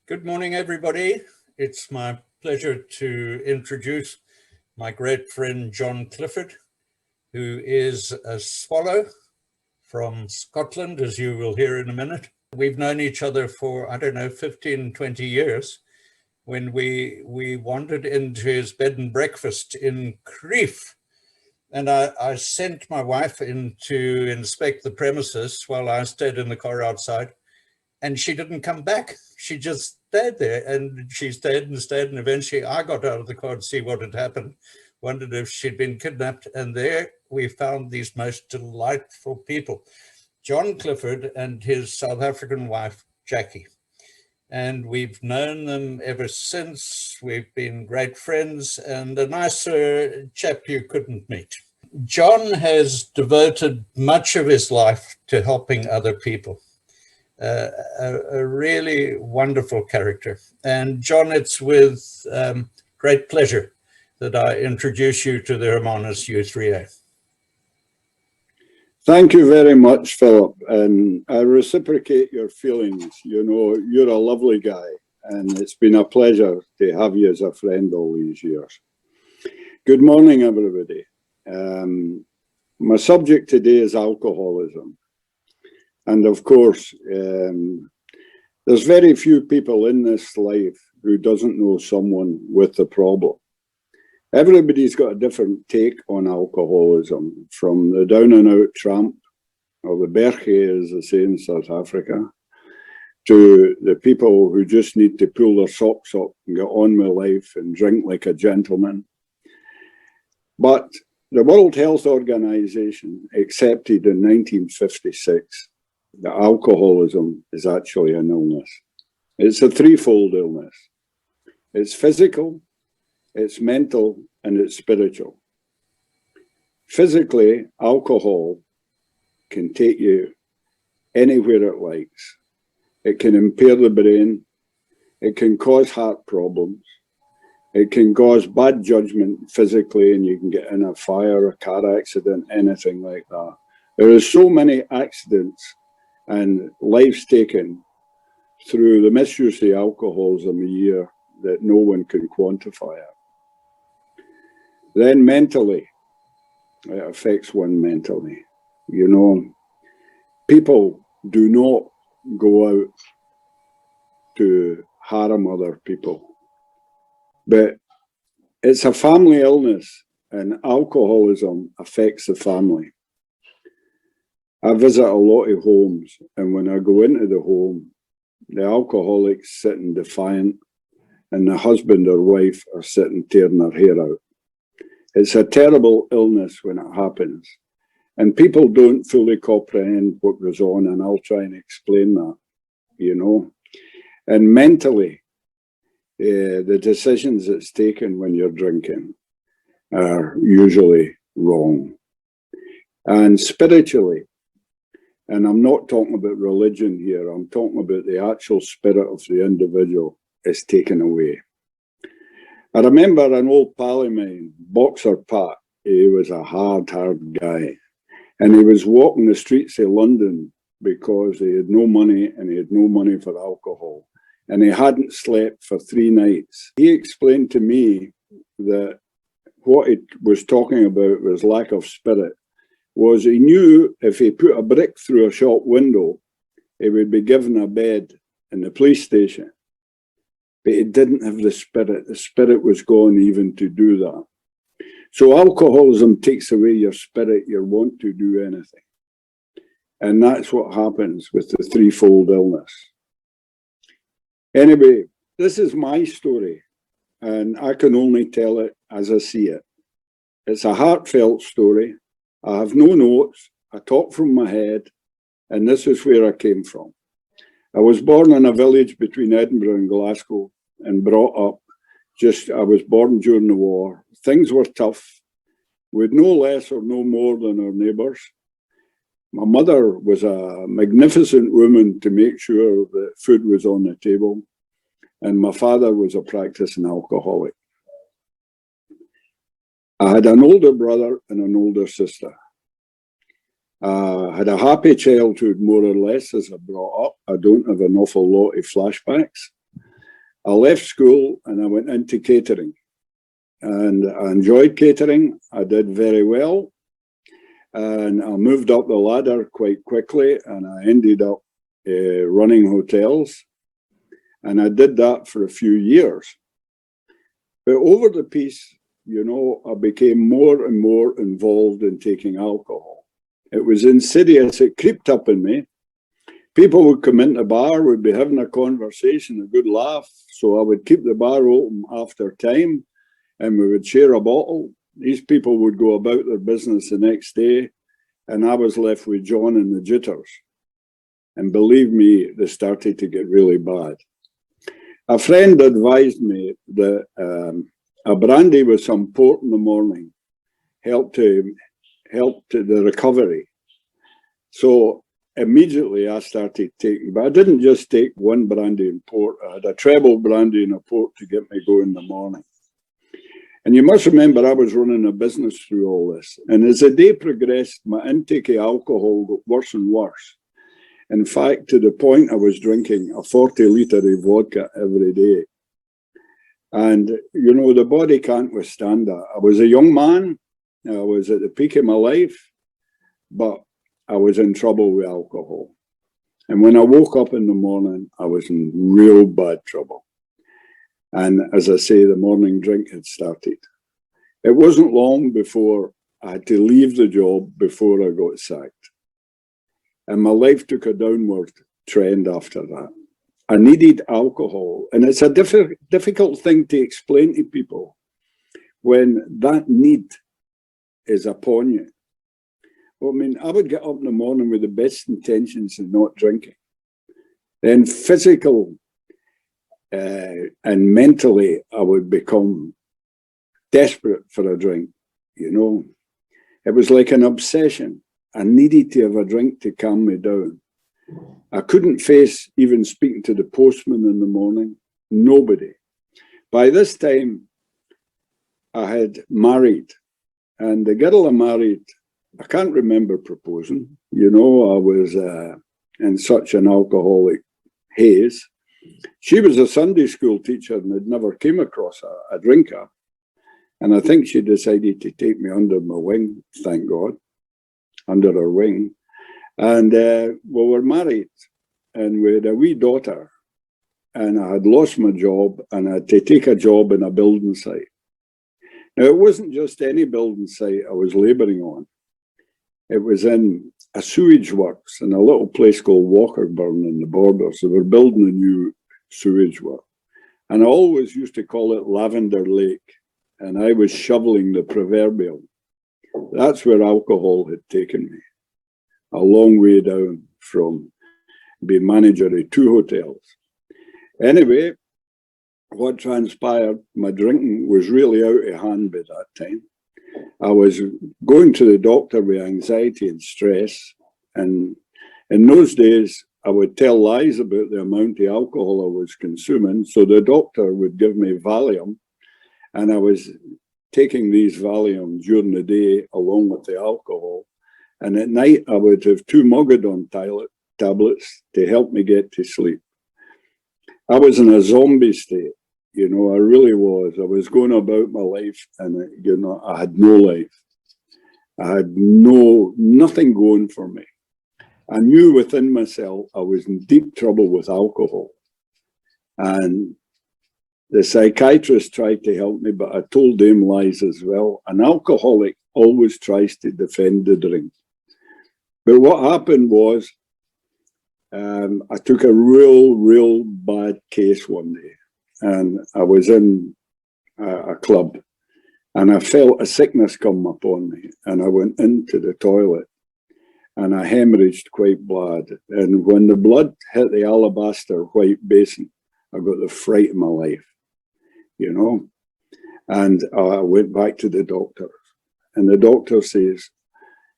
Good morning, everybody. It's my pleasure to introduce my great friend, John Clifford, who is a swallow from Scotland, as you will hear in a minute. We've known each other for, 15, 20 years when we wandered into his bed and breakfast in Crieff. And I sent my wife in to inspect the premises while I stayed in the car outside. And she didn't come back. She just stayed there, and she stayed, and eventually I got out of the car to see what had happened, wondered if she'd been kidnapped, and there we found these most delightful people, John Clifford and his South African wife, Jackie. And we've known them ever since. We've been great friends and a nicer chap you couldn't meet. John has devoted much of his life to helping other people. A really wonderful character. And John, it's with great pleasure that I introduce you to the Hermanus U3A. Thank you very much, Philip, and I reciprocate your feelings. You know, you're a lovely guy, and it's been a pleasure to have you as a friend all these years. Good morning, everybody. My subject today is alcoholism. And of course, there's very few people in this life who doesn't know someone with the problem. Everybody's got a different take on alcoholism, from the down and out tramp, or the bergie, as they say in South Africa, to the people who just need to pull their socks up and get on with life and drink like a gentleman. But the World Health Organization accepted in 1956 that alcoholism is actually an illness. It's a threefold illness. It's physical, it's mental, and it's spiritual. Physically, alcohol can take you anywhere it likes. It can impair the brain. It can cause heart problems. It can cause bad judgment physically, and you can get in a fire, a car accident, anything like that. There are so many accidents and lives taken through the misuse of alcoholism a year that no one can quantify it. Then mentally, it affects one mentally. You know, people do not go out to harm other people, but it's a family illness, and alcoholism affects the family. I visit a lot of homes, and when I go into the home, the alcoholics sitting defiant, and the husband or wife are sitting tearing their hair out. It's a terrible illness when it happens, and people don't fully comprehend what goes on, and I'll try and explain that, you know. And mentally, the decisions that's taken when you're drinking are usually wrong. And spiritually, and I'm not talking about religion here, I'm talking about the actual spirit of the individual is taken away. I remember an old pal of mine, Boxer Pat. He was a hard guy. And he was walking the streets of London because he had no money, and he had no money for alcohol. And he hadn't slept for 3 nights. He explained to me that what he was talking about was lack of spirit. Was he knew if he put a brick through a shop window, he would be given a bed in the police station. But he didn't have the spirit. The spirit was gone even to do that. So alcoholism takes away your spirit, your want to do anything. And that's what happens with the threefold illness. Anyway, this is my story, and I can only tell it as I see it. It's a heartfelt story. I have no notes. I talk from my head, and this is where I came from. I was born in a village between Edinburgh and Glasgow and brought up I was born during the war. Things were tough. We had no less or no more than our neighbours. My mother was a magnificent woman to make sure that food was on the table, and my father was a practicing alcoholic. I had an older brother and an older sister. I had a happy childhood, more or less, as I brought up. I don't have an awful lot of flashbacks. I left school and I went into catering. And I enjoyed catering. I did very well. And I moved up the ladder quite quickly, and I ended up running hotels. And I did that for a few years. But over the piece, you know, I became more and more involved in taking alcohol. It was insidious. It creeped up in me. People would come into the bar, would be having a conversation, a good laugh. So I would keep the bar open after time, and we would share a bottle. These people would go about their business the next day, and I was left with John and the jitters. And believe me, they started to get really bad. A friend advised me that a brandy with some port in the morning helped the recovery. So immediately I started taking, but I didn't just take one brandy and port. I had a treble brandy and a port to get me going in the morning. And you must remember, I was running a business through all this. And as the day progressed, my intake of alcohol got worse and worse. In fact, to the point I was drinking a 40-litre of vodka every day. And, you know, the body can't withstand that. I was a young man. I was at the peak of my life, but I was in trouble with alcohol. And when I woke up in the morning, I was in real bad trouble. And as I say, the morning drink had started. It wasn't long before I had to leave the job before I got sacked. And my life took a downward trend after that. I needed alcohol. And it's a difficult thing to explain to people when that need is upon you. Well, I mean, I would get up in the morning with the best intentions of not drinking. Then physical and mentally, I would become desperate for a drink, you know. It was like an obsession. I needed to have a drink to calm me down. I couldn't face even speaking to the postman in the morning. Nobody. By this time, I had married. And the girl I married, I can't remember proposing. You know, I was in such an alcoholic haze. She was a Sunday school teacher and had never came across a drinker. And I think she decided to take me under my wing, thank God, under her wing. And we were married and we had a wee daughter. And I had lost my job and I had to take a job in a building site. Now, it wasn't just any building site I was labouring on. It was in a sewage works in a little place called Walkerburn in the Borders. They were building a new sewage work. And I always used to call it Lavender Lake. And I was shoveling the proverbial. That's where alcohol had taken me. A long way down from being manager of 2 hotels. Anyway, what transpired, my drinking was really out of hand by that time. I was going to the doctor with anxiety and stress. And in those days, I would tell lies about the amount of alcohol I was consuming. So the doctor would give me Valium. And I was taking these Valium during the day along with the alcohol. And at night, I would have 2 Mogadon tablets to help me get to sleep. I was in a zombie state. You know, I really was. I was going about my life and, you know, I had no life. I had nothing going for me. I knew within myself I was in deep trouble with alcohol. And the psychiatrist tried to help me, but I told them lies as well. An alcoholic always tries to defend the drink. But what happened was I took a real bad case one day. And I was in a club and I felt a sickness come upon me and I went into the toilet and I hemorrhaged quite bad. And when the blood hit the alabaster white basin, I got the fright of my life, you know. And I went back to the doctor and the doctor says,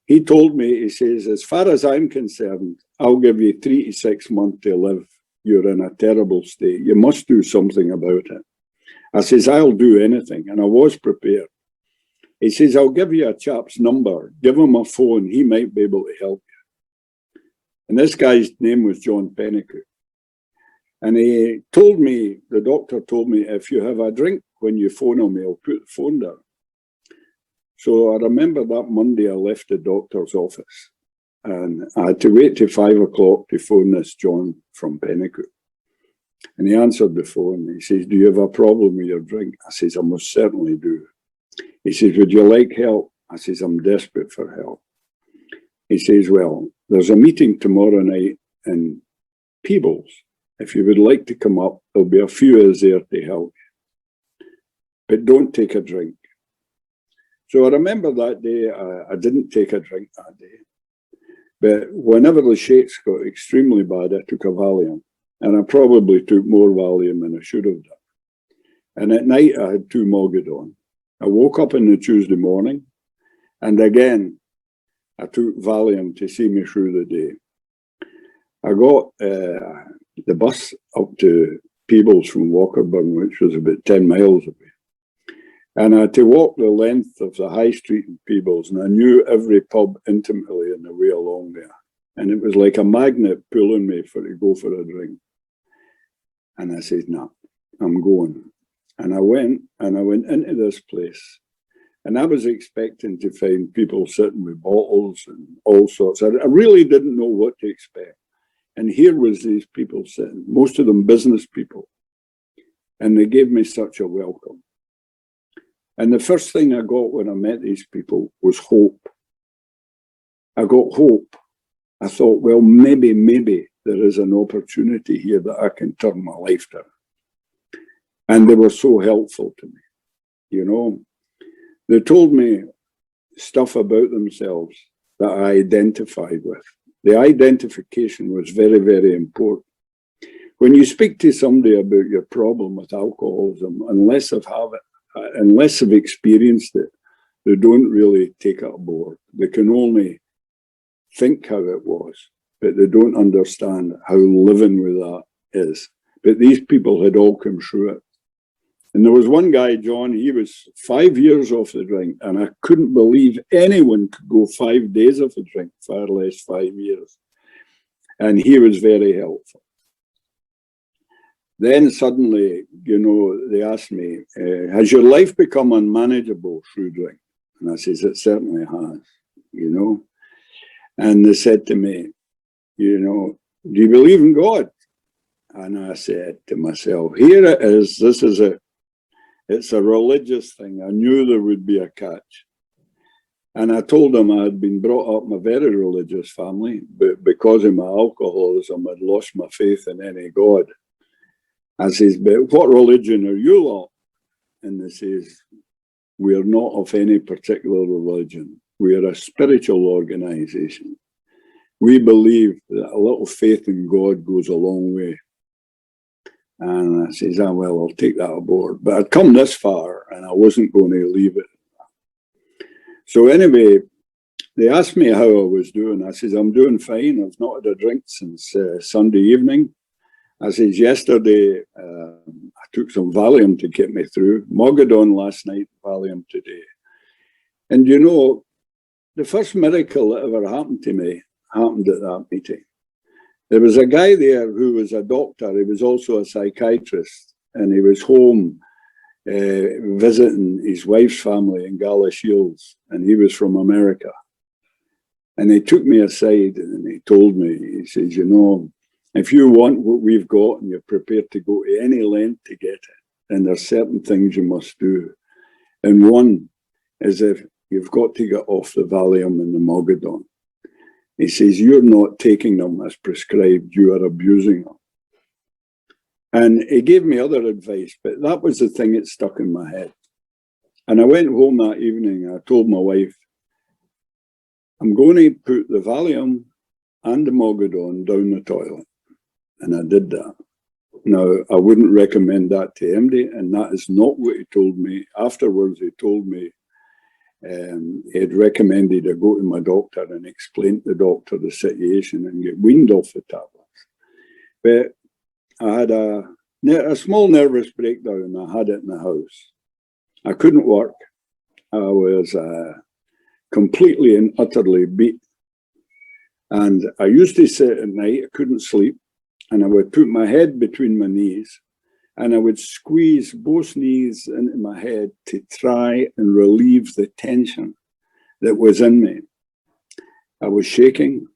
he told me, he says, as far as I'm concerned, I'll give you 3 to 6 months to live. You're in a terrible state. You must do something about it. I says, I'll do anything. And I was prepared. He says, I'll give you a chap's number. Give him a phone. He might be able to help you. And this guy's name was John Pennicook. And he told me, the doctor told me, if you have a drink when you phone me, I'll put the phone down. So I remember that Monday I left the doctor's office and I had to wait till 5 o'clock to phone this John from Pennicook. And he answered the phone. He says, do you have a problem with your drink? I says, I most certainly do. He says, would you like help? I says, I'm desperate for help. He says, well, there's a meeting tomorrow night in Peebles. If you would like to come up, there'll be a few of us there to help you. But don't take a drink. So I remember that day, I didn't take a drink that day. But whenever the shakes got extremely bad, I took a Valium. And I probably took more Valium than I should have done. And at night, I had 2 Mogadon. I woke up on the Tuesday morning, and again, I took Valium to see me through the day. I got the bus up to Peebles from Walkerburn, which was about 10 miles away. And I had to walk the length of the high street in Peebles, and I knew every pub intimately on the way along there. And it was like a magnet pulling me to go for a drink. And I said, no, I'm going. And I went into this place. And I was expecting to find people sitting with bottles and all sorts. I really didn't know what to expect. And here was these people sitting, most of them business people. And they gave me such a welcome. And the first thing I got when I met these people was hope. I got hope. I thought, well, maybe there is an opportunity here that I can turn my life around. And they were so helpful to me, you know. They told me stuff about themselves that I identified with. The identification was very, very important. When you speak to somebody about your problem with alcoholism, unless they've experienced it, they don't really take it aboard. They can only think how it was, but they don't understand how living with that is. But these people had all come through it. And there was one guy, John, he was 5 years off the drink, and I couldn't believe anyone could go 5 days off the drink, far less 5 years. And he was very helpful. Then suddenly, you know, they asked me, has your life become unmanageable through drink? And I says, it certainly has, you know. And they said to me, you know, do you believe in God? And I said to myself, here it is, this is it. It's a religious thing. I knew there would be a catch. And I told them I had been brought up in a very religious family, but because of my alcoholism, I'd lost my faith in any God. I says, but what religion are you lot? And they says, we are not of any particular religion. We are a spiritual organization. We believe that a little faith in God goes a long way. And I says, well, I'll take that aboard. But I'd come this far and I wasn't going to leave it. So anyway, they asked me how I was doing. I says, I'm doing fine. I've not had a drink since Sunday evening. I says, yesterday, I took some Valium to get me through. Mogadon last night, Valium today. And you know, the first miracle that ever happened to me happened at that meeting. There was a guy there who was a doctor. He was also a psychiatrist, and he was home visiting his wife's family in Gala Shields, and he was from America. And he took me aside and he told me, he says, you know, if you want what we've got and you're prepared to go to any length to get it, then there's certain things you must do. And one is if you've got to get off the Valium and the Mogadon. He says, you're not taking them as prescribed, you are abusing them. And he gave me other advice, but that was the thing that stuck in my head. And I went home that evening, I told my wife, I'm going to put the Valium and the Mogadon down the toilet. And I did that. Now, I wouldn't recommend that to anybody, and that is not what he told me. Afterwards, he told me he had recommended I go to my doctor and explain to the doctor the situation and get weaned off the tablets. But I had a small nervous breakdown. I had it in the house. I couldn't work. I was completely and utterly beat. And I used to sit at night, I couldn't sleep. and I would put my head between my knees, and I would squeeze both knees into my head to try and relieve the tension that was in me. I was shaking.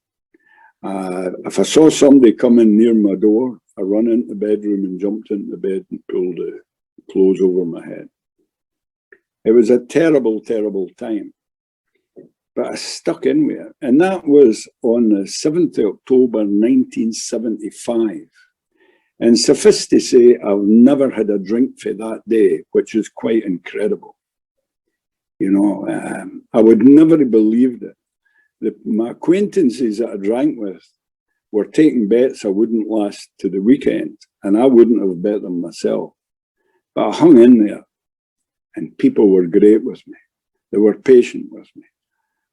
If I saw somebody coming near my door, I run into the bedroom and jumped into the bed and pulled the clothes over my head. It was a terrible, terrible time, but I stuck in with it. And that was on the 7th of October, 1975. And suffice to say, I've never had a drink for that day, which is quite incredible. You know, I would never have believed it. My acquaintances that I drank with were taking bets I wouldn't last to the weekend, and I wouldn't have bet them myself. But I hung in there, and people were great with me. They were patient with me.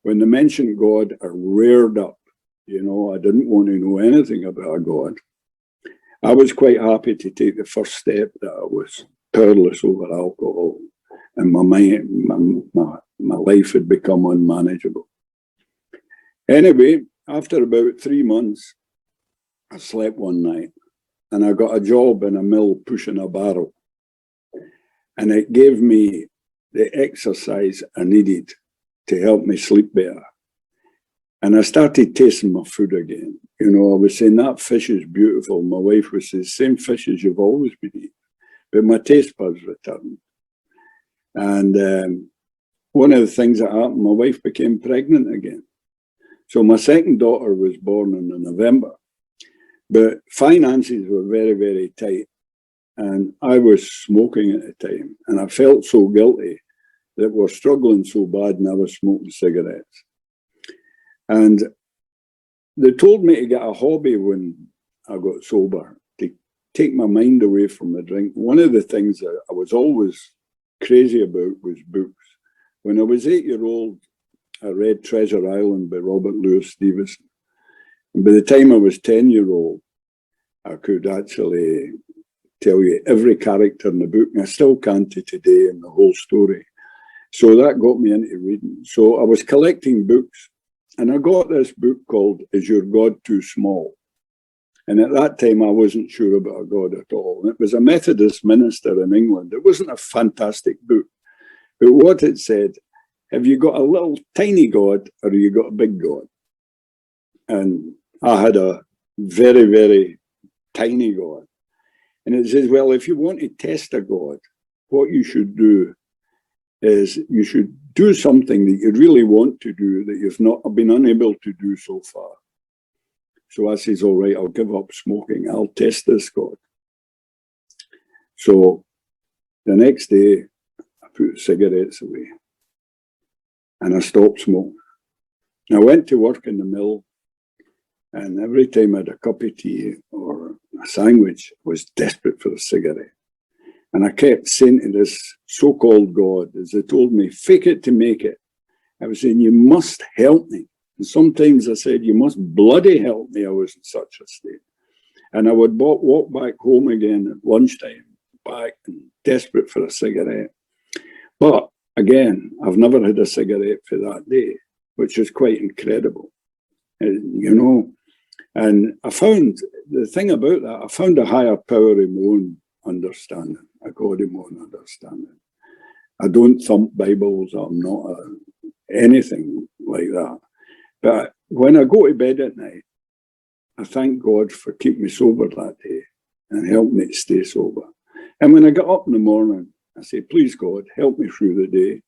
When they mentioned God, I reared up. You know, I didn't want to know anything about God. I was quite happy to take the first step that I was powerless over alcohol, and my life had become unmanageable. Anyway, after about 3 months, I slept one night, and I got a job in a mill pushing a barrel. And it gave me the exercise I needed to help me sleep better. And I started tasting my food again. You know, I was saying, that fish is beautiful. My wife was saying, same fish as you've always been eating. But my taste buds returned. And one of the things that happened, my wife became pregnant again. So my second daughter was born in November. But finances were very, very tight. And I was smoking at the time. And I felt so guilty that we're struggling so bad, and I was smoking cigarettes. And they told me to get a hobby when I got sober, to take my mind away from the drink. One of the things that I was always crazy about was books. When I was 8-year-old, I read Treasure Island by Robert Louis Stevenson. And by the time I was 10-year-old, I could actually tell you every character in the book, and I still can to today, and the whole story. So that got me into reading. So I was collecting books, and I got this book called Is Your God Too Small? And at that time, I wasn't sure about God at all. And it was a Methodist minister in England. It wasn't a fantastic book. But what it said, have you got a little tiny God, or have you got a big God? And I had a very, very tiny God. And it says, well, if you want to test a God, what you should do is you should do something that you really want to do that you've not been unable to do so far. So I says, all right, I'll give up smoking. I'll test this God. So the next day, I put cigarettes away and I stopped smoking. I went to work in the mill, and every time I had a cup of tea or a sandwich, I was desperate for a cigarette. And I kept saying to this so-called God, as they told me, fake it to make it. I was saying, you must help me. And sometimes I said, you must bloody help me. I was in such a state. And I would walk back home again at lunchtime, back and desperate for a cigarette. But again, I've never had a cigarette for that day, which is quite incredible, you know. And I found, the thing about that, I found a higher power in my own understanding, a God in my own understanding. I don't thump Bibles, I'm not anything like that. But when I go to bed at night, I thank God for keeping me sober that day and help me to stay sober. And when I get up in the morning, I say, please God, help me through the day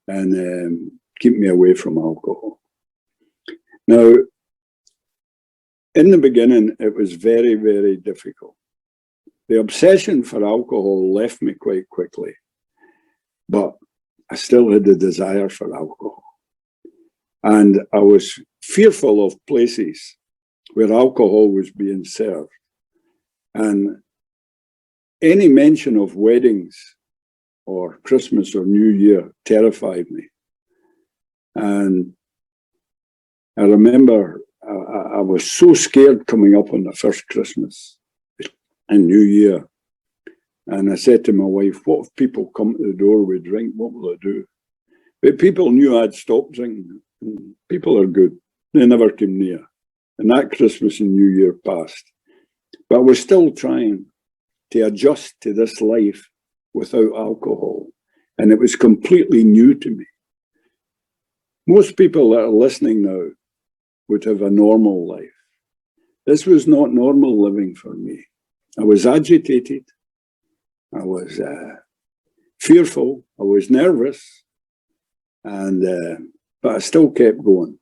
and keep me away from alcohol. Now, in the beginning, it was very, very difficult. The obsession for alcohol left me quite quickly, but I still had the desire for alcohol. And I was fearful of places where alcohol was being served. And any mention of weddings or Christmas or New Year terrified me. And I remember I was so scared coming up on the first Christmas and New Year. And I said to my wife, what if people come to the door with drink? What will I do? But people knew I'd stopped drinking. People are good. They never came near. And that Christmas and New Year passed. But I was still trying to adjust to this life without alcohol. And it was completely new to me. Most people that are listening now would have a normal life. This was not normal living for me. I was agitated. I was fearful. I was nervous. But I still kept going.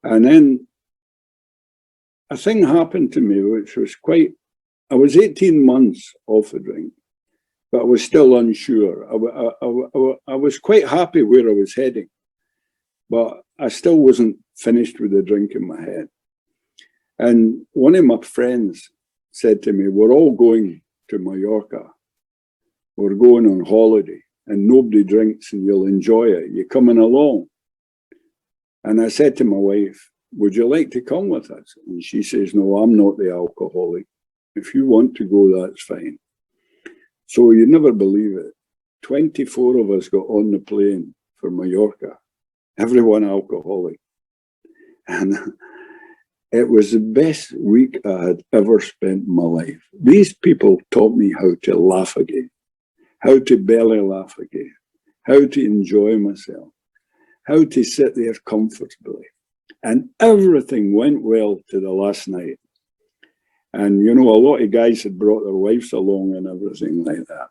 And then a thing happened to me, which was I was 18 months off the drink, but I was still unsure. I was quite happy where I was heading, but I still wasn't finished with the drink in my head. And one of my friends said to me, we're all going to Mallorca. We're going on holiday and nobody drinks and you'll enjoy it. You coming along? And I said to my wife, would you like to come with us? And she says, no, I'm not the alcoholic. If you want to go, that's fine. So you never believe it. 24 of us got on the plane for Mallorca, everyone alcoholic. And it was the best week I had ever spent in my life. These people taught me how to laugh again, how to belly laugh again, how to enjoy myself, how to sit there comfortably. And everything went well to the last night. And, you know, a lot of guys had brought their wives along and everything like that.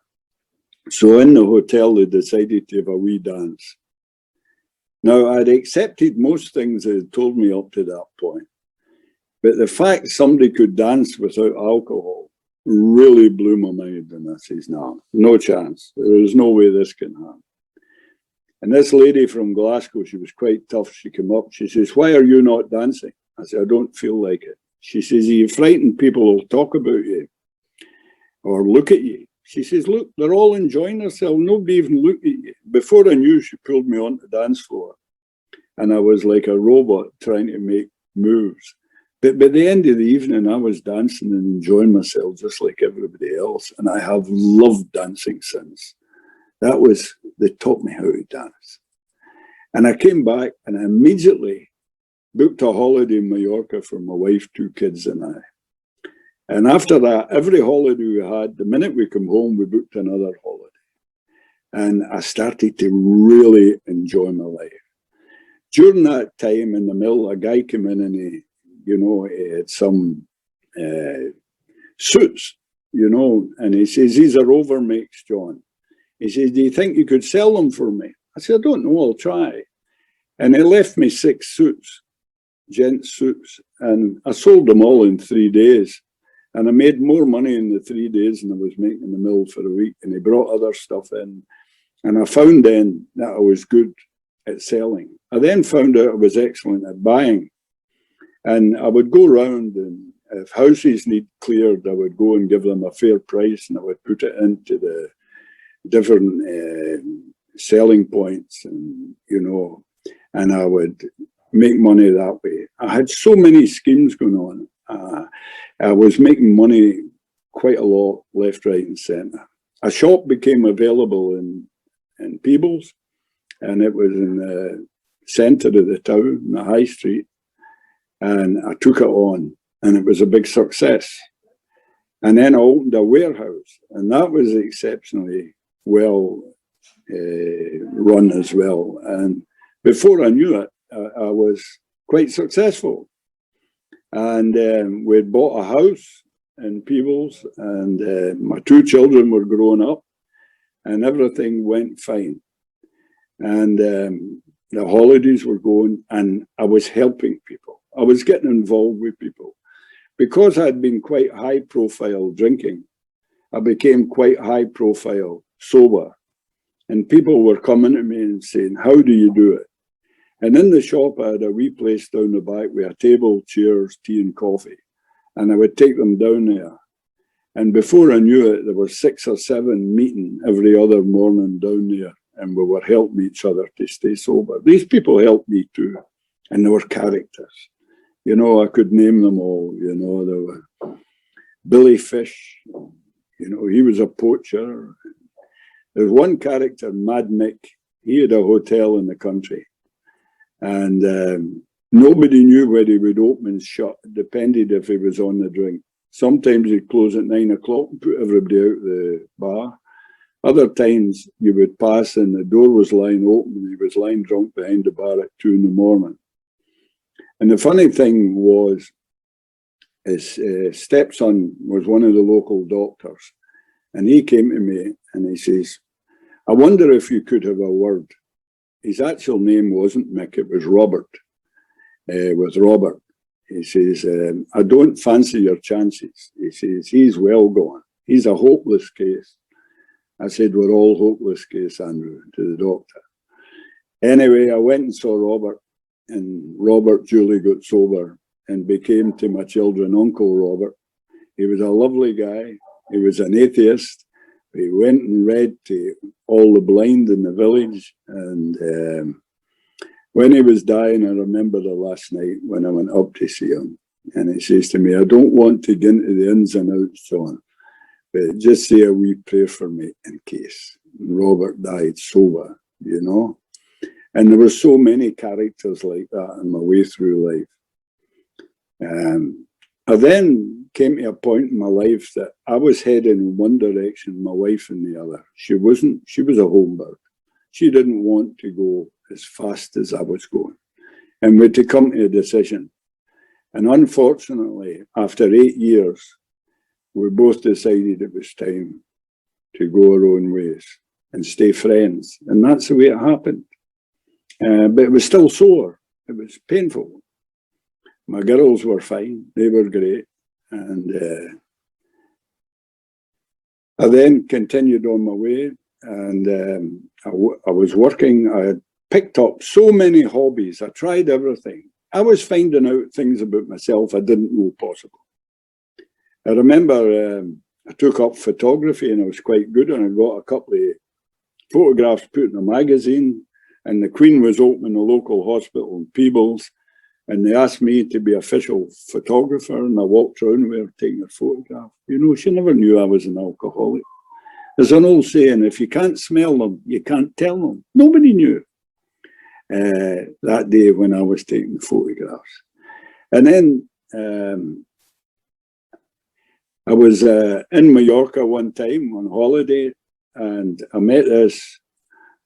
So in the hotel, they decided to have a wee dance. Now, I'd accepted most things they had told me up to that point. But the fact somebody could dance without alcohol really blew my mind. And I says, no chance. There is no way this can happen. And this lady from Glasgow, she was quite tough. She came up, she says, why are you not dancing? I said, I don't feel like it. She says, are you frightened people will talk about you or look at you? She says, look, they're all enjoying themselves. Nobody even looked at you. Before I knew, she pulled me on the dance floor. And I was like a robot trying to make moves. But by the end of the evening, I was dancing and enjoying myself just like everybody else. And I have loved dancing since. They taught me how to dance. And I came back and I immediately booked a holiday in Mallorca for my wife, 2 kids and I. And after that, every holiday we had, the minute we come home, we booked another holiday. And I started to really enjoy my life. During that time in the mill, a guy came in and he had some suits, and he says, these are overmakes, John. He says, do you think you could sell them for me? I said, I don't know, I'll try. And he left me 6 suits, gents suits, and I sold them all in 3 days. And I made more money in the 3 days than I was making in the mill for a week. And he brought other stuff in. And I found then that I was good at selling. I then found out I was excellent at buying. And I would go around, and if houses need cleared, I would go and give them a fair price, and I would put it into the different selling points, and and I would make money that way. I had so many schemes going on. I was making money quite a lot, left, right, and centre. A shop became available in Peebles, and it was in the centre of the town, in the high street. And I took it on, and it was a big success. And then I opened a warehouse, and that was exceptionally well run as well. And before I knew it, I was quite successful. And we'd bought a house in Peebles, and my 2 children were growing up, and everything went fine. And the holidays were going, and I was helping people. I was getting involved with people. Because I'd been quite high profile drinking, I became quite high profile sober. And people were coming to me and saying, how do you do it? And in the shop, I had a wee place down the back with a table, chairs, tea and coffee. And I would take them down there. And before I knew it, there were 6 or 7 meeting every other morning down there. And we were helping each other to stay sober. These people helped me too. And they were characters. I could name them all. There were Billy Fish. He was a poacher. There's one character, Mad Mick. He had a hotel in the country. And nobody knew where he would open and shut. It depended if he was on the drink. Sometimes you'd close at 9 o'clock and put everybody out the bar. Other times you would pass and the door was lying open and he was lying drunk behind the bar at 2 in the morning. And the funny thing was, his stepson was one of the local doctors, and he came to me and he says, I wonder if you could have a word. His actual name wasn't Mick, it was Robert, with Robert. He says, I don't fancy your chances. He says, he's well gone. He's a hopeless case. I said, we're all hopeless case, Andrew, to the doctor. Anyway, I went and saw Robert, and Robert duly got sober and became to my children Uncle Robert. He was a lovely guy. He was an atheist. He went and read to all the blind in the village. And when he was dying, I remember the last night when I went up to see him. And he says to me, I don't want to get into the ins and outs, John, but just say a wee prayer for me in case. And Robert died sober, you know. And there were so many characters like that on my way through life. I then came to a point in my life that I was heading in one direction, my wife in the other. She was a home bird. She didn't want to go as fast as I was going. And we had to come to a decision. And unfortunately, after 8 years, we both decided it was time to go our own ways and stay friends. And that's the way it happened. But it was still sore. It was painful. My girls were fine. They were great. And I then continued on my way. And I was working. I had picked up so many hobbies. I tried everything. I was finding out things about myself I didn't know possible. I remember I took up photography and I was quite good, and I got a couple of photographs put in a magazine, and the Queen was opening a local hospital in Peebles, and they asked me to be official photographer, and I walked around with her taking a photograph. You know, she never knew I was an alcoholic. There's an old saying, if you can't smell them, you can't tell them. Nobody knew that day when I was taking the photographs. And then I was in Mallorca one time on holiday, and I met this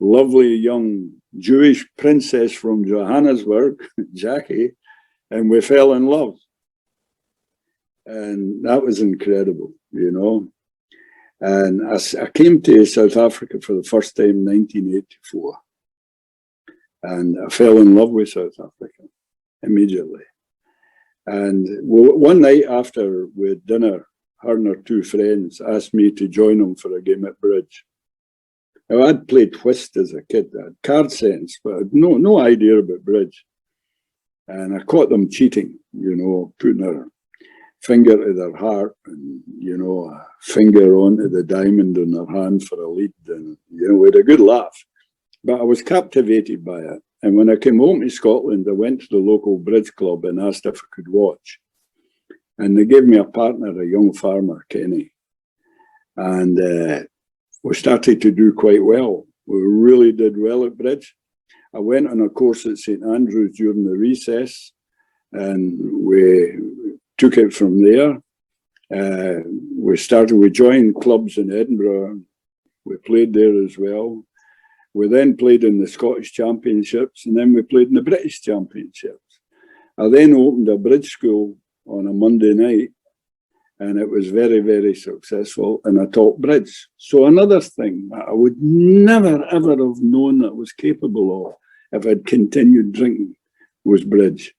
lovely young Jewish princess from Johannesburg, Jackie, and we fell in love. And that was incredible, you know. And I came to South Africa for the first time in 1984. And I fell in love with South Africa immediately. And one night after we had dinner, her and her two friends asked me to join them for a game at bridge. Now, I'd played whist as a kid. I had card sense, but I had no idea about bridge. And I caught them cheating, you know, putting their finger to their heart and, you know, a finger onto the diamond in their hand for a lead. And, you know, we had a good laugh. But I was captivated by it. And when I came home to Scotland, I went to the local bridge club and asked if I could watch. And they gave me a partner, a young farmer, Kenny. And we started to do quite well. We really did well at bridge. I went on a course at St Andrews during the recess, and we took it from there. We joined clubs in Edinburgh. We played there as well. We then played in the Scottish Championships, and then we played in the British Championships. I then opened a bridge school on a Monday night, and it was very, very successful, and I taught bridge. So another thing that I would never, ever have known that I was capable of if I'd continued drinking was bridge.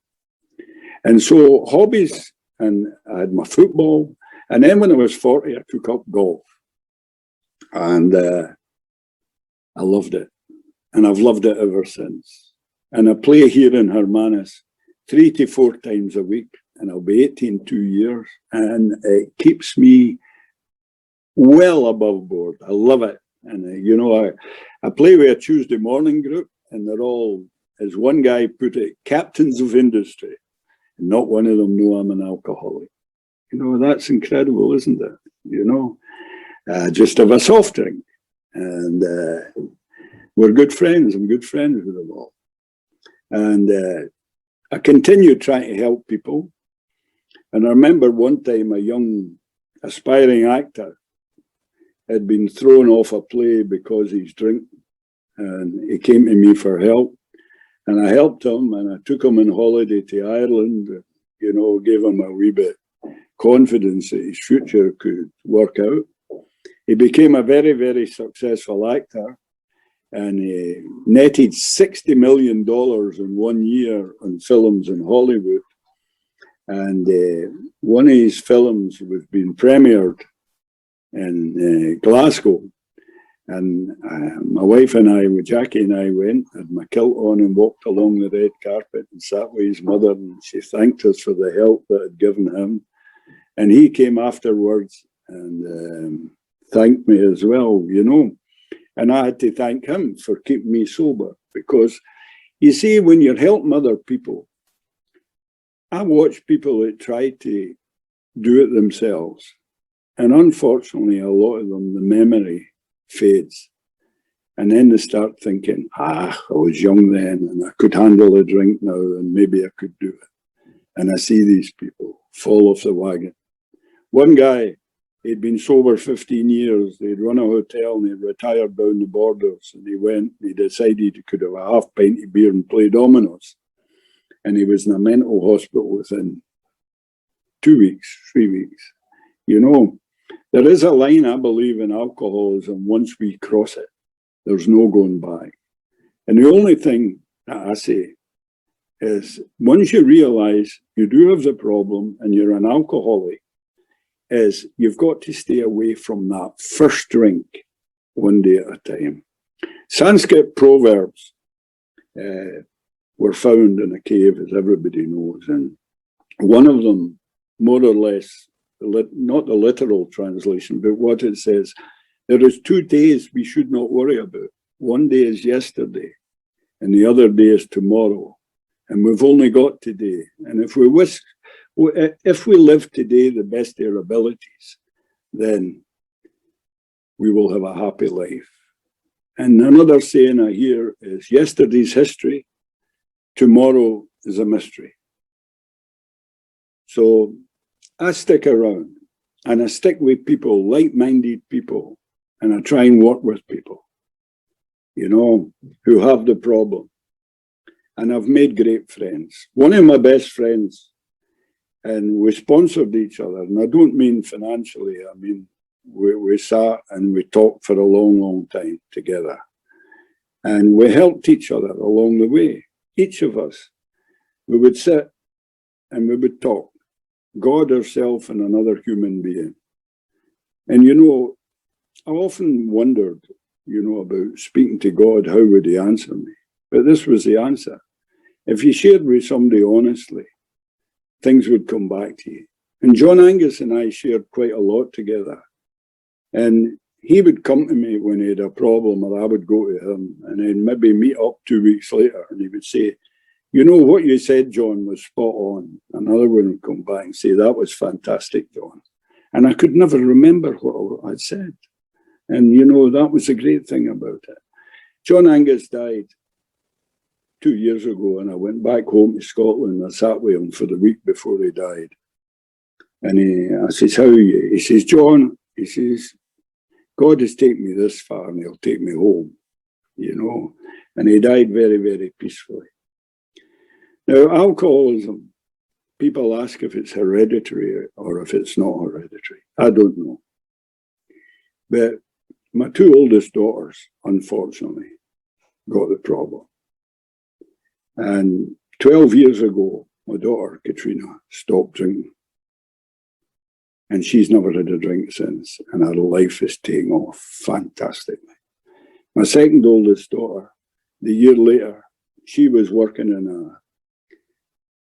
And so hobbies, and I had my football, and then when I was 40, I took up golf. And I loved it, and I've loved it ever since. And I play here in Hermanus 3 to 4 times a week, and I'll be 18 in 2 years, and it keeps me well above board. I love it. And you know, I play with a Tuesday morning group, and they're all, as one guy put it, captains of industry, and not one of them know I'm an alcoholic. You know, that's incredible, isn't it? You know, just have a soft drink. And we're good friends. I'm good friends with them all. And I continue trying to help people. And I remember one time a young aspiring actor had been thrown off a play because he's drinking. And he came to me for help. And I helped him, and I took him on holiday to Ireland, you know, gave him a wee bit confidence that his future could work out. He became a very, very successful actor, and he netted $60 million in 1 year on films in Hollywood. And one of his films was being premiered in Glasgow. And my wife and I, Jackie and I, went, had my kilt on and walked along the red carpet and sat with his mother, and she thanked us for the help that had given him. And he came afterwards and thanked me as well, you know. And I had to thank him for keeping me sober, because you see, when you're helping other people, I watch people that try to do it themselves. And unfortunately, a lot of them, the memory fades. And then they start thinking, I was young then and I could handle a drink now and maybe I could do it. And I see these people fall off the wagon. One guy, he'd been sober 15 years. They'd run a hotel and he'd retired down the Borders. And he went, he decided he could have a half pint of beer and play dominoes. And he was in a mental hospital within 2 weeks, 3 weeks. You know, there is a line, I believe, in alcoholism. Once we cross it, there's no going back. And the only thing that I say is, once you realize you do have the problem and you're an alcoholic, is you've got to stay away from that first drink one day at a time. Sanskrit proverbs were found in a cave, as everybody knows, and one of them, more or less, not the literal translation, but what it says, there is 2 days we should not worry about. One day is yesterday, and the other day is tomorrow. And we've only got today. And if we live today the best of our abilities, then we will have a happy life. And another saying I hear is, yesterday's history, tomorrow is a mystery. So I stick around and I stick with people, like-minded people, and I try and work with people, you know, who have the problem. And I've made great friends. One of my best friends, and we sponsored each other, and I don't mean financially, I mean, we sat and we talked for a long, long time together. And we helped each other along the way. Each of us, we would sit and we would talk. God, ourselves, and another human being. And, you know, I often wondered, you know, about speaking to God, how would he answer me? But this was the answer. If you shared with somebody honestly, things would come back to you. And John Angus and I shared quite a lot together. And he would come to me when he had a problem, or I would go to him, and then maybe meet up 2 weeks later, and he would say, you know, what you said, John, was spot on. Another one would come back and say, that was fantastic, John. And I could never remember what I'd said. And, you know, that was the great thing about it. John Angus died 2 years ago, and I went back home to Scotland. I sat with him for the week before he died. And I says, how are you? He says, John, he says, God has taken me this far and he'll take me home, you know. And he died very, very peacefully. Now, alcoholism, people ask if it's hereditary or if it's not hereditary. I don't know. But my 2 oldest daughters, unfortunately, got the problem. And 12 years ago, my daughter, Katrina, stopped drinking. And she's never had a drink since. And her life is taking off fantastically. My second oldest daughter, the year later, she was working in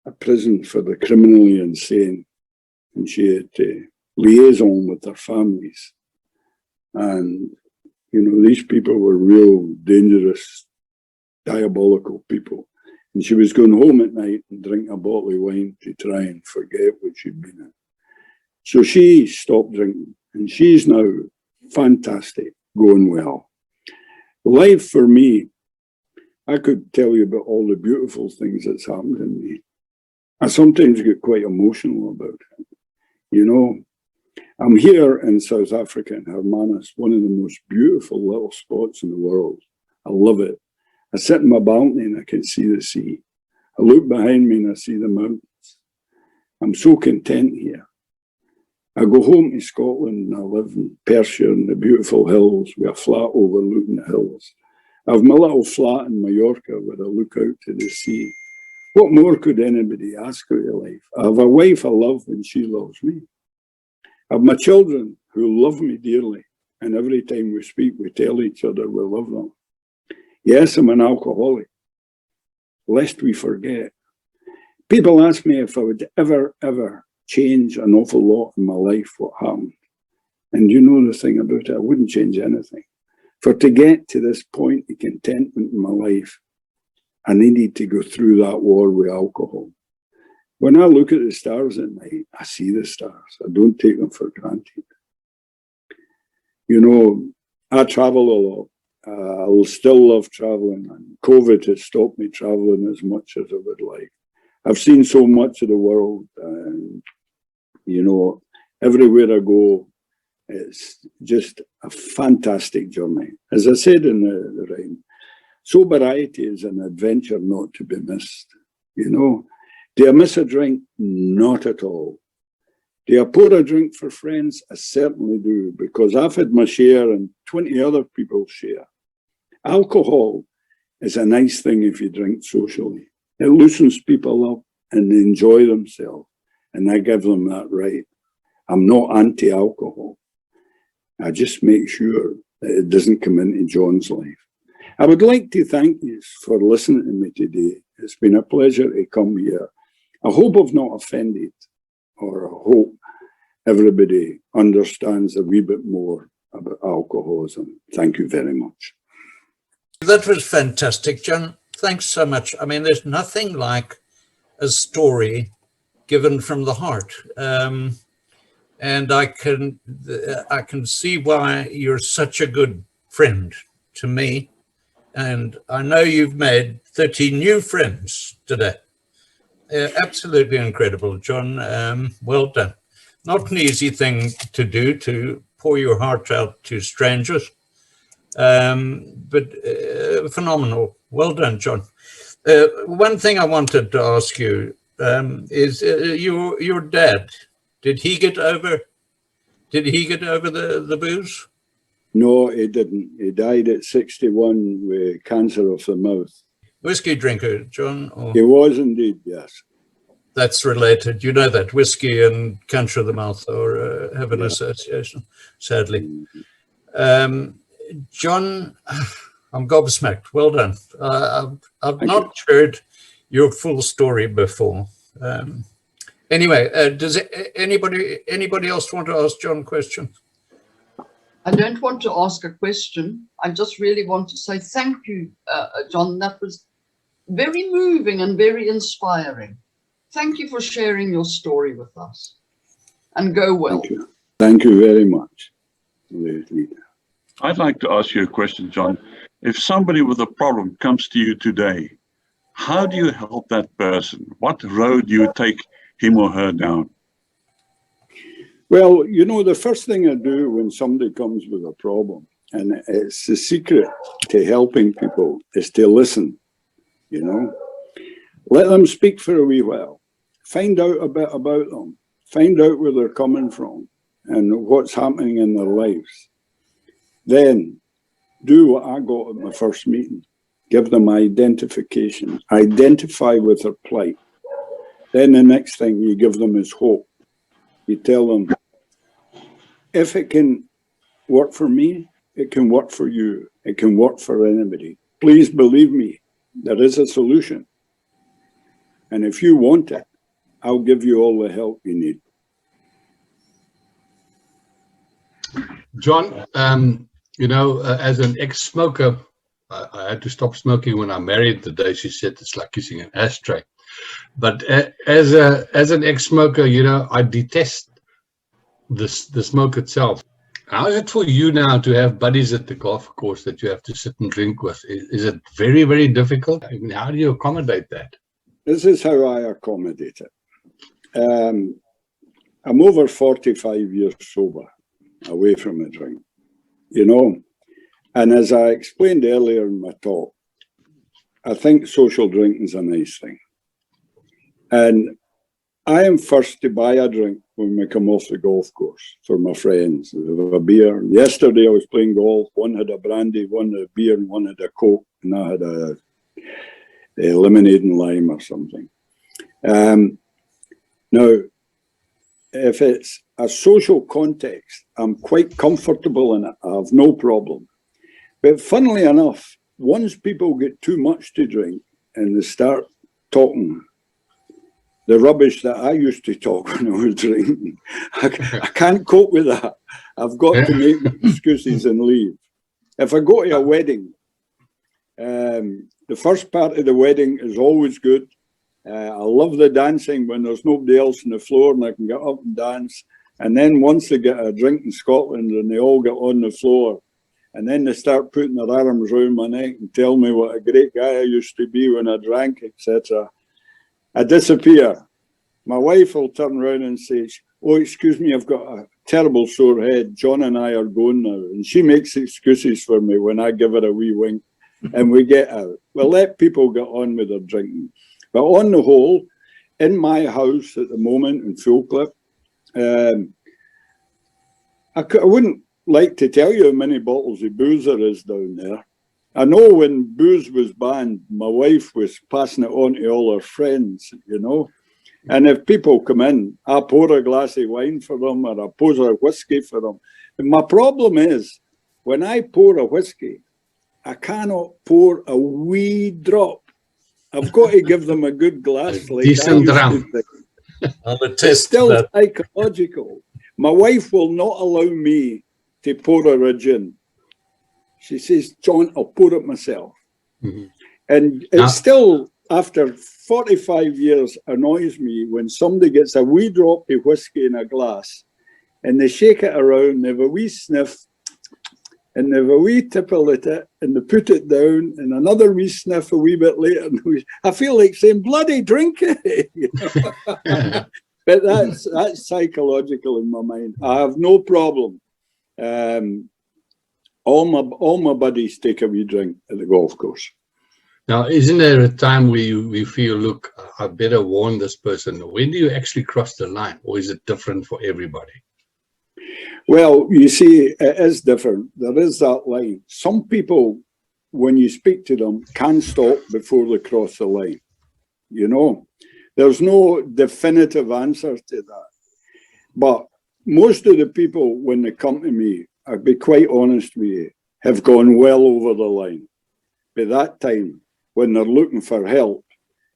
a prison for the criminally insane, and she had liaison with their families. And, you know, these people were real dangerous, diabolical people. And she was going home at night and drink a bottle of wine to try and forget what she'd been in. So she stopped drinking, and she's now fantastic, going well. Life for me, I could tell you about all the beautiful things that's happened in me. I sometimes get quite emotional about it. You know, I'm here in South Africa in Hermanus, one of the most beautiful little spots in the world. I love it. I sit in my balcony and I can see the sea. I look behind me and I see the mountains. I'm so content here. I go home to Scotland and I live in Perthshire in the beautiful hills with a flat overlooking the hills. I have my little flat in Mallorca where I look out to the sea. What more could anybody ask out of life? I have a wife I love and she loves me. I have my children who love me dearly, and every time we speak, we tell each other we love them. Yes, I'm an alcoholic, lest we forget. People ask me if I would ever change an awful lot in my life, what happened. And you know the thing about it, I wouldn't change anything. For to get to this point of contentment in my life, I needed to go through that war with alcohol. When I look at the stars at night, I see the stars. I don't take them for granted. You know, I travel a lot. I'll still love traveling. And COVID has stopped me traveling as much as I would like. I've seen so much of the world. And, you know, everywhere I go, it's just a fantastic journey. As I said in the rhyme, sobriety is an adventure not to be missed. You know, do I miss a drink? Not at all. Do I pour a drink for friends? I certainly do, because I've had my share and 20 other people share. Alcohol is a nice thing if you drink socially. It loosens people up and they enjoy themselves, and I give them that right. I'm not anti-alcohol. I just make sure that it doesn't come into John's life. I would like to thank you for listening to me today. It's been a pleasure to come here. I hope I've not offended, or I hope everybody understands a wee bit more about alcoholism. Thank you very much. That was fantastic, John. Thanks so much. I mean, there's nothing like a story given from the heart. And I can see why you're such a good friend to me. And I know you've made 30 new friends today. Absolutely incredible, John. Well done. Not an easy thing to do, to pour your heart out to strangers, but phenomenal. Well done, John. One thing I wanted to ask you is your dad. Did he get over the booze? No, he didn't. He died at 61 with cancer of the mouth. Whiskey drinker, John? Or? He was indeed, yes. That's related. You know that whiskey and cancer of the mouth have an association, sadly. John, I'm gobsmacked. Well done. I've not heard your full story before. Anyway, does anybody else want to ask John a question? I don't want to ask a question. I just really want to say thank you, John. That was very moving and very inspiring. Thank you for sharing your story with us. And go well. Thank you. Thank you very much. I'd like to ask you a question, John. If somebody with a problem comes to you today, how do you help that person? What road do you take him or her down? Well, you know, the first thing I do when somebody comes with a problem, and it's the secret to helping people, is to listen, you know. Let them speak for a wee while. Find out a bit about them. Find out where they're coming from and what's happening in their lives. Then do what I got at my first meeting. Give them identification. Identify with their plight. Then the next thing you give them is hope. You tell them, if it can work for me, it can work for you. It can work for anybody. Please believe me, there is a solution. And if you want it, I'll give you all the help you need. John, you know, as an ex-smoker, I had to stop smoking when I married. The day she said it's like kissing an ashtray. But as an ex-smoker, you know, I detest the smoke itself. How is it for you now to have buddies at the golf course that you have to sit and drink with? Is it very, very difficult? I mean, how do you accommodate that? this is how I accommodate it. I'm over 45 years sober, away from a drink, you know. And as I explained earlier in my talk, I think social drinking is a nice thing. And I am first to buy a drink when we come off the golf course for my friends. We have a beer. Yesterday I was playing golf. One had a brandy, one had a beer, and one had a Coke, and I had a lemonade and lime or something. Now, if it's a social context, I'm quite comfortable in it. I have no problem. But funnily enough, once people get too much to drink and they start talking the rubbish that I used to talk when I was drinking, I can't cope with that. I've got to make excuses and leave. If I go to a wedding, the first part of the wedding is always good. I love the dancing when there's nobody else on the floor and I can get up and dance. And then once they get a drink in Scotland and they all get on the floor, and then they start putting their arms around my neck and tell me what a great guy I used to be when I drank, etc. I disappear. My wife will turn around and say, "Oh, excuse me, I've got a terrible sore head. John and I are going now." And she makes excuses for me when I give her a wee wink and we get out. Well, let people get on with their drinking. But on the whole, in my house at the moment in Full Clip, I wouldn't like to tell you how many bottles of booze there is down there. I know when booze was banned, my wife was passing it on to all her friends, you know. And if people come in, I pour a glass of wine for them or I pour a whiskey for them. And my problem is, when I pour a whiskey, I cannot pour a wee drop. I've got to give them a good glass. Like Decent dram. I'll attest it's still to that. psychological. My wife will not allow me to pour her a gin. She says, "John, I'll pour it myself." Mm-hmm. And it still, after 45 years, annoys me when somebody gets a wee drop of whiskey in a glass and they shake it around, they have a wee sniff, and they have a wee tipple at it, and they put it down, and another wee sniff a wee bit later. And I feel like saying, "Bloody drink it." You know? But that's psychological in my mind. I have no problem. All my buddies take a wee drink at the golf course. Now, isn't there a time where you feel, look, I better warn this person? When do you actually cross the line, or is it different for everybody? Well, you see, it is different. There is that line. Some people, when you speak to them, can stop before they cross the line. You know, there's no definitive answer to that. But most of the people, when they come to me, I'll be quite honest with you, have gone well over the line. By that time, when they're looking for help,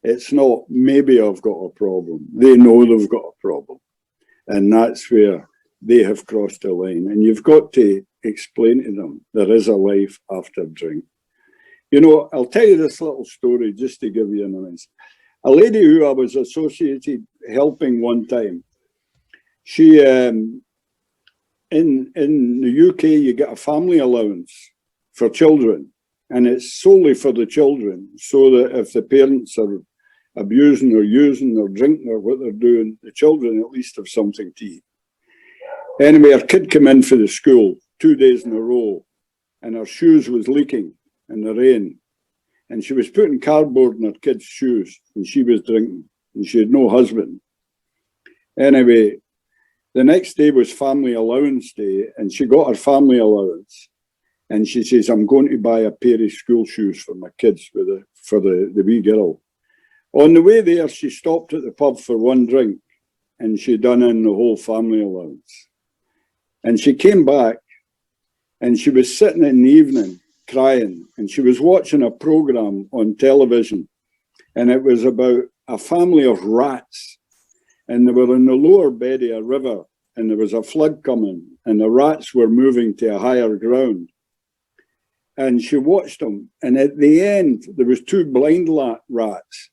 it's not, maybe I've got a problem. They know they've got a problem. And that's where they have crossed the line. And you've got to explain to them there is a life after drink. You know, I'll tell you this little story just to give you an idea. A lady who I was associated helping one time, she, in the UK, you get a family allowance for children, and it's solely for the children, so that if the parents are abusing or using or drinking or what they're doing, the children at least have something to eat. Anyway, her kid came in for the school 2 days in a row, and her shoes was leaking in the rain, and she was putting cardboard in her kid's shoes, and she was drinking, and she had no husband. Anyway, the next day was family allowance day, and she got her family allowance, and she says, "I'm going to buy a pair of school shoes for my kids for the wee girl." On the way there, she stopped at the pub for one drink, and she done in the whole family allowance. And she came back, and she was sitting in the evening crying, and she was watching a program on television, and it was about a family of rats, and they were in the lower bed of a river, and there was a flood coming, and the rats were moving to a higher ground. And she watched them, and at the end, there was two blind rats,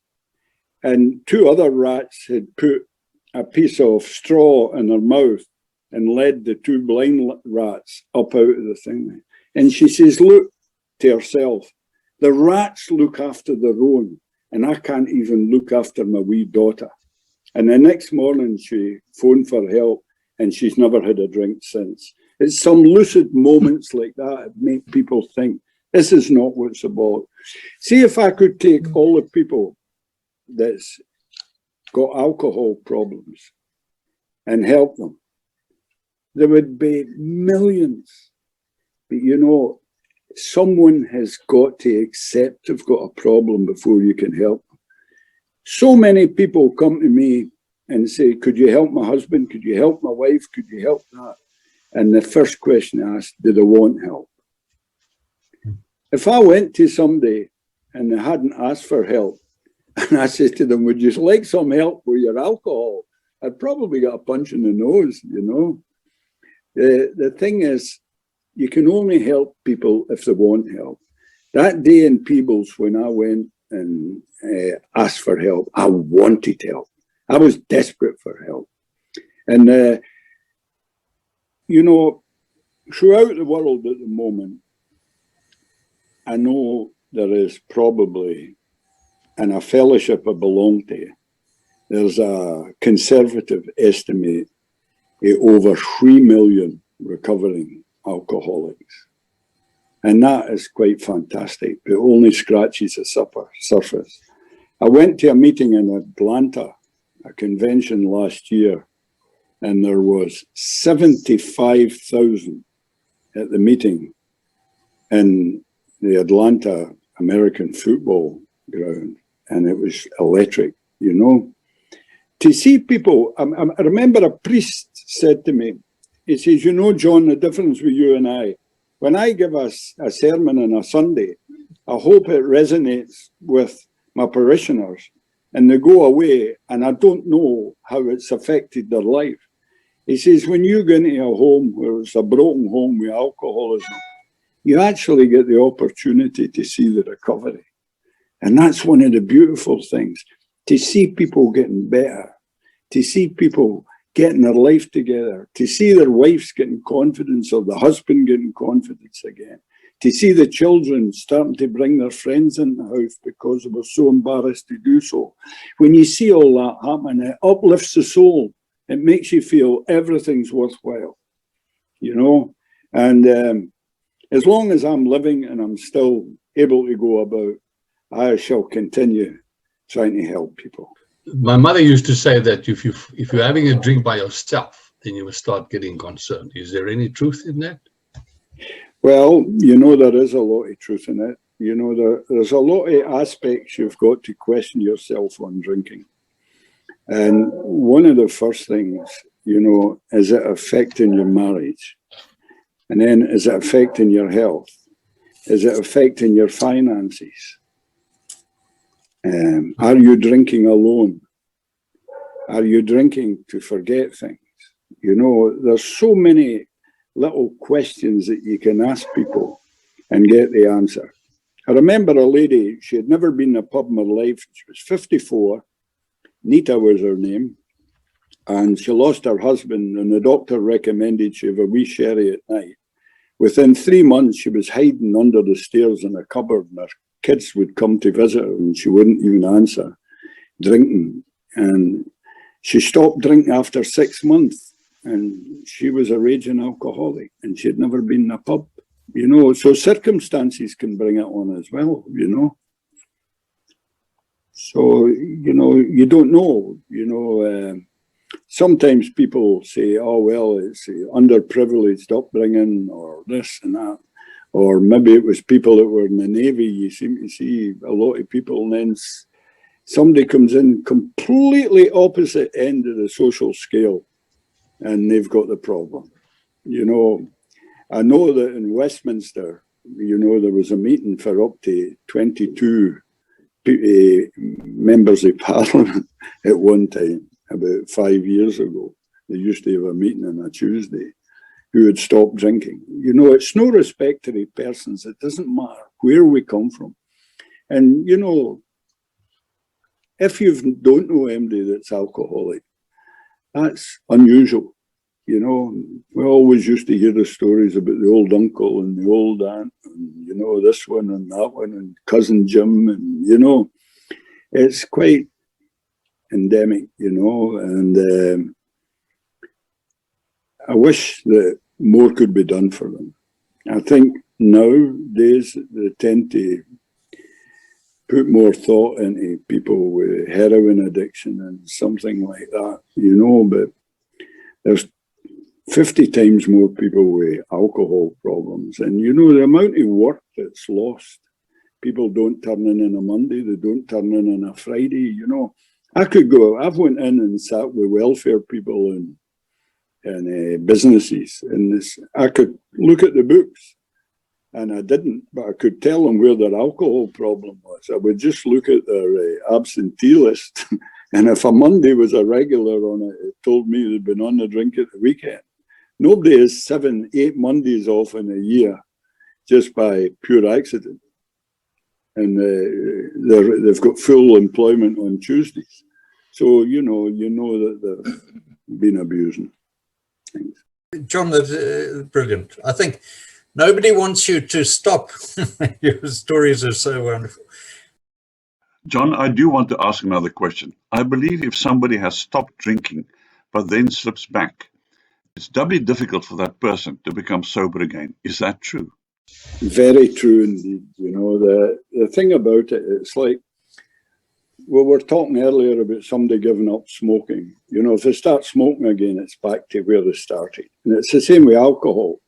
and two other rats had put a piece of straw in their mouth and led the two blind rats up out of the thing. And she says, "Look," to herself, "the rats look after their own, and I can't even look after my wee daughter. And the next morning she phoned for help, and she's never had a drink since. It's some lucid moments like that that make people think this is not what it's about. See if I could take all the people that's got alcohol problems and help them. There would be millions. But you know, someone has got to accept they've got a problem before you can help them. So many people come to me and say, could you help my husband? Could you help my wife? Could you help that? And the first question I ask, do they want help? If I went to somebody and they hadn't asked for help, and I said to them, would you like some help with your alcohol? I'd probably get a punch in the nose, you know. The thing is, you can only help people if they want help. That day in Peebles, when I went and asked for help, I wanted help. I was desperate for help. And, you know, throughout the world at the moment, I know there is probably, and a fellowship I belong to, there's a conservative estimate of over 3 million recovering alcoholics. And that is quite fantastic. It only scratches the surface. I went to a meeting in Atlanta, a convention last year, and there was 75,000 at the meeting in the Atlanta American football ground, and it was electric, you know. To see people, I remember a priest said to me, he says, you know, John, the difference with you and I, when I give a sermon on a Sunday, I hope it resonates with my parishioners, and they go away and I don't know how it's affected their life. He says, when you go into a home where it's a broken home with alcoholism, you actually get the opportunity to see the recovery. And that's one of the beautiful things, to see people getting better, to see people getting their life together, to see their wives getting confidence or the husband getting confidence again, to see the children starting to bring their friends in the house because they were so embarrassed to do so. When you see all that happen, it uplifts the soul. It makes you feel everything's worthwhile, you know. And as long as I'm living and I'm still able to go about, I shall continue trying to help people. My mother used to say that if you're having a drink by yourself, then you will start getting concerned. Is there any truth in that? Well, you know, there is a lot of truth in it. You know, there's a lot of aspects you've got to question yourself on drinking. And one of the first things, you know, is it affecting your marriage? And then is it affecting your health? Is it affecting your finances? Are you drinking alone? Are you drinking to forget things? You know, there's so many little questions that you can ask people and get the answer. I remember a lady, she had never been in a pub in her life. She was 54. Nita was her name. And she lost her husband, and the doctor recommended she have a wee sherry at night. Within 3 months, she was hiding under the stairs in a cupboard, and her kids would come to visit her, and she wouldn't even answer, drinking. And she stopped drinking after 6 months, and she was a raging alcoholic, and she had never been in a pub, you know. So circumstances can bring it on as well, you know. So, you know, you don't know, you know. Sometimes people say, oh, well, it's underprivileged upbringing or this and that. Or maybe it was people that were in the Navy. You seem to see a lot of people, and then somebody comes in completely opposite end of the social scale, and they've got the problem. You know, I know that in Westminster, you know, there was a meeting for up to 22 members of Parliament at one time, about 5 years ago. They used to have a meeting on a Tuesday, who had stopped drinking. You know, it's no respect to the persons. It doesn't matter where we come from. And, you know, if you don't know anybody that's alcoholic, that's unusual. You know, we always used to hear the stories about the old uncle and the old aunt, and, you know, this one and that one, and cousin Jim, and, you know, it's quite endemic, you know, and I wish that more could be done for them. I think nowadays they tend to put more thought into people with heroin addiction and something like that, you know, but there's 50 times more people with alcohol problems. And, you know, the amount of work that's lost. People don't turn in on a Monday, they don't turn in on a Friday, you know. I've went in and sat with welfare people and businesses, and I could look at the books, and I didn't, but I could tell them where their alcohol problem was. I would just look at their absentee list, and if a Monday was a regular on it, it told me they'd been on the drink at the weekend. Nobody has 7, 8 Mondays off in a year just by pure accident. And they've got full employment on Tuesdays. So, you know that they've been abusing things. John, that's brilliant. I think nobody wants you to stop. Your stories are so wonderful. John, I do want to ask another question. I believe if somebody has stopped drinking, but then slips back, it's doubly difficult for that person to become sober again. Is that true? Very true indeed. You know, the thing about it, it's like, we were talking earlier about somebody giving up smoking. You know, if they start smoking again, it's back to where they started. And it's the same with alcohol.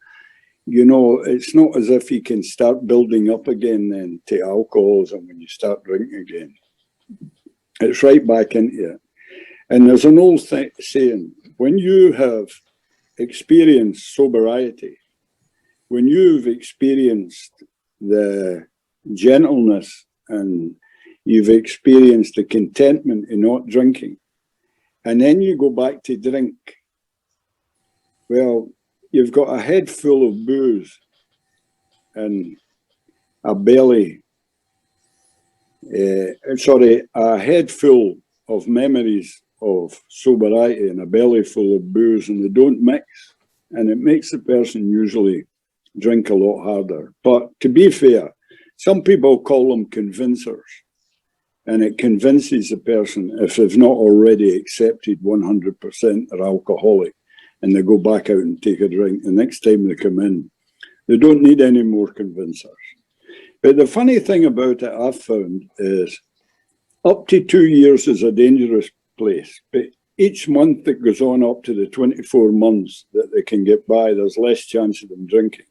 You know, it's not as if you can start building up again then to alcoholism when you start drinking again. It's right back into it. And there's an old saying, when you have experienced sobriety, when you've experienced the gentleness and you've experienced the contentment in not drinking, and then you go back to drink, well, you've got a head full of booze and a belly, a head full of memories of sobriety and a belly full of booze, and they don't mix. And it makes the person usually drink a lot harder. But to be fair, some people call them convincers. And it convinces the person, if they've not already accepted 100% they're alcoholic, and they go back out and take a drink, the next time they come in, they don't need any more convincers. But the funny thing about it I've found is up to 2 years is a dangerous place. But each month that goes on up to the 24 months that they can get by, there's less chance of them drinking.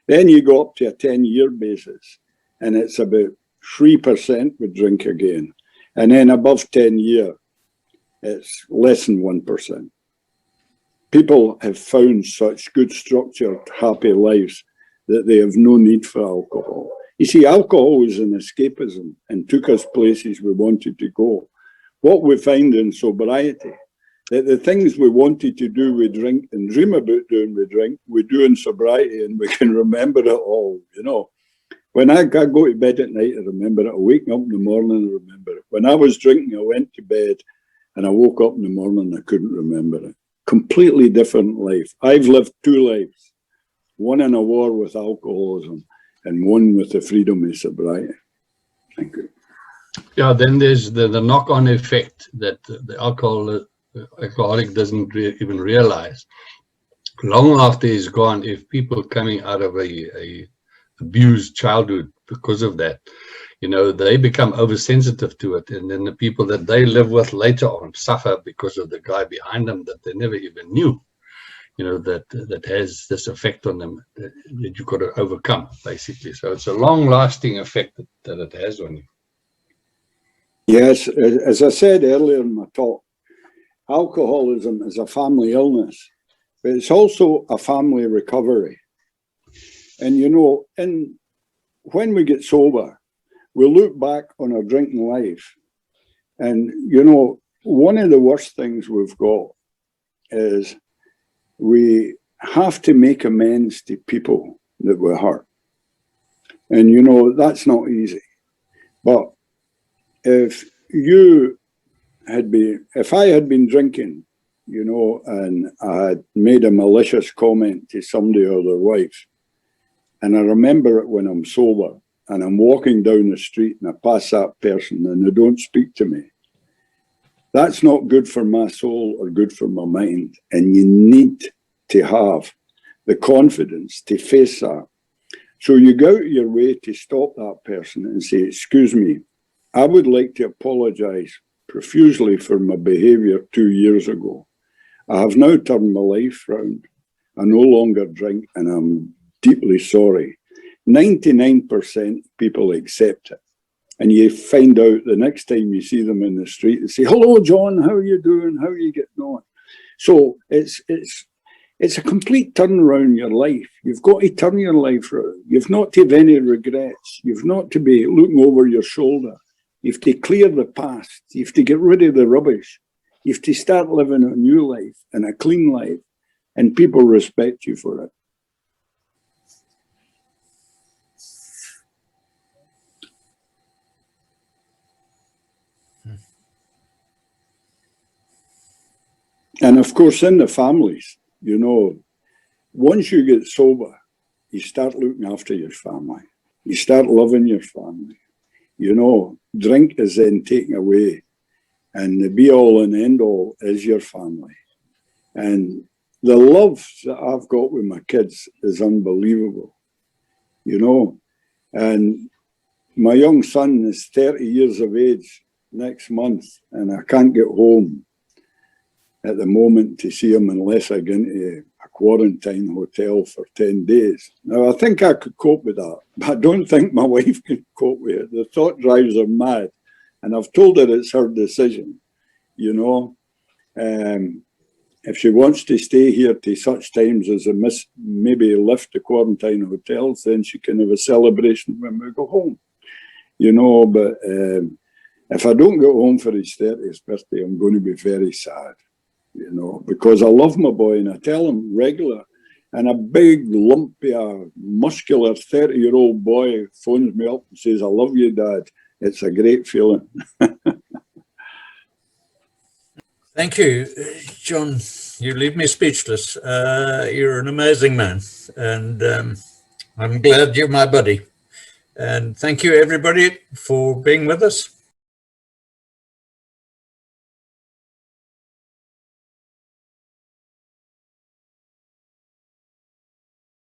Then you go up to a 10-year basis, and it's about 3% would drink again. And then above 10 year, it's less than 1%. People have found such good structured, happy lives that they have no need for alcohol. You see, alcohol is an escapism and took us places we wanted to go. What we find in sobriety, that the things we wanted to do with drink and dream about doing with drink, we do in sobriety, and we can remember it all, you know. When I go to bed at night, I remember it. I wake up in the morning, I remember it. When I was drinking, I went to bed and I woke up in the morning, I couldn't remember it. Completely different life. I've lived 2 lives, one in a war with alcoholism and one with the freedom of sobriety. Thank you. Yeah, then there's the knock-on effect that the alcoholic doesn't even realize. Long after he's gone, if people coming out of a abused childhood because of that, you know, they become oversensitive to it, and then the people that they live with later on suffer because of the guy behind them that they never even knew, you know, that has this effect on them that you've got to overcome, basically. So it's a long-lasting effect that it has on you. Yes, as I said earlier in my talk, alcoholism is a family illness, but it's also a family recovery. And, you know, when we get sober, we look back on our drinking life. And, you know, one of the worst things we've got is we have to make amends to people that we hurt. And, you know, that's not easy. But if I had been drinking, you know, and I had made a malicious comment to somebody or their wife, and I remember it when I'm sober, and I'm walking down the street and I pass that person and they don't speak to me, that's not good for my soul or good for my mind. And you need to have the confidence to face that. So you go out of your way to stop that person and say, excuse me, I would like to apologize profusely for my behavior 2 years ago. I have now turned my life round. I no longer drink and I'm deeply sorry. 99% people accept it. And you find out the next time you see them in the street, they say, hello, John, how are you doing? How are you getting on? So it's a complete turnaround in your life. You've got to turn your life around. You've not to have any regrets. You've not to be looking over your shoulder. You have to clear the past. You have to get rid of the rubbish. You have to start living a new life and a clean life. And people respect you for it. And of course, in the families, you know, once you get sober, you start looking after your family. You start loving your family. You know, drink is then taken away. And the be all and end all is your family. And the love that I've got with my kids is unbelievable, you know. And my young son is 30 years of age next month, and I can't get home at the moment to see him unless I go into a quarantine hotel for 10 days. Now, I think I could cope with that, but I don't think my wife can cope with it. The thought drives her mad, and I've told her it's her decision, you know. If she wants to stay here to such times as maybe lift the quarantine hotels, then she can have a celebration when we go home, you know. But if I don't go home for his 30th birthday, I'm going to be very sad, you know, because I love my boy and I tell him regular. And a big, lumpy, muscular 30-year-old boy phones me up and says, I love you, Dad. It's a great feeling. Thank you, John. You leave me speechless. You're an amazing man, and I'm glad you're my buddy. And thank you, everybody, for being with us.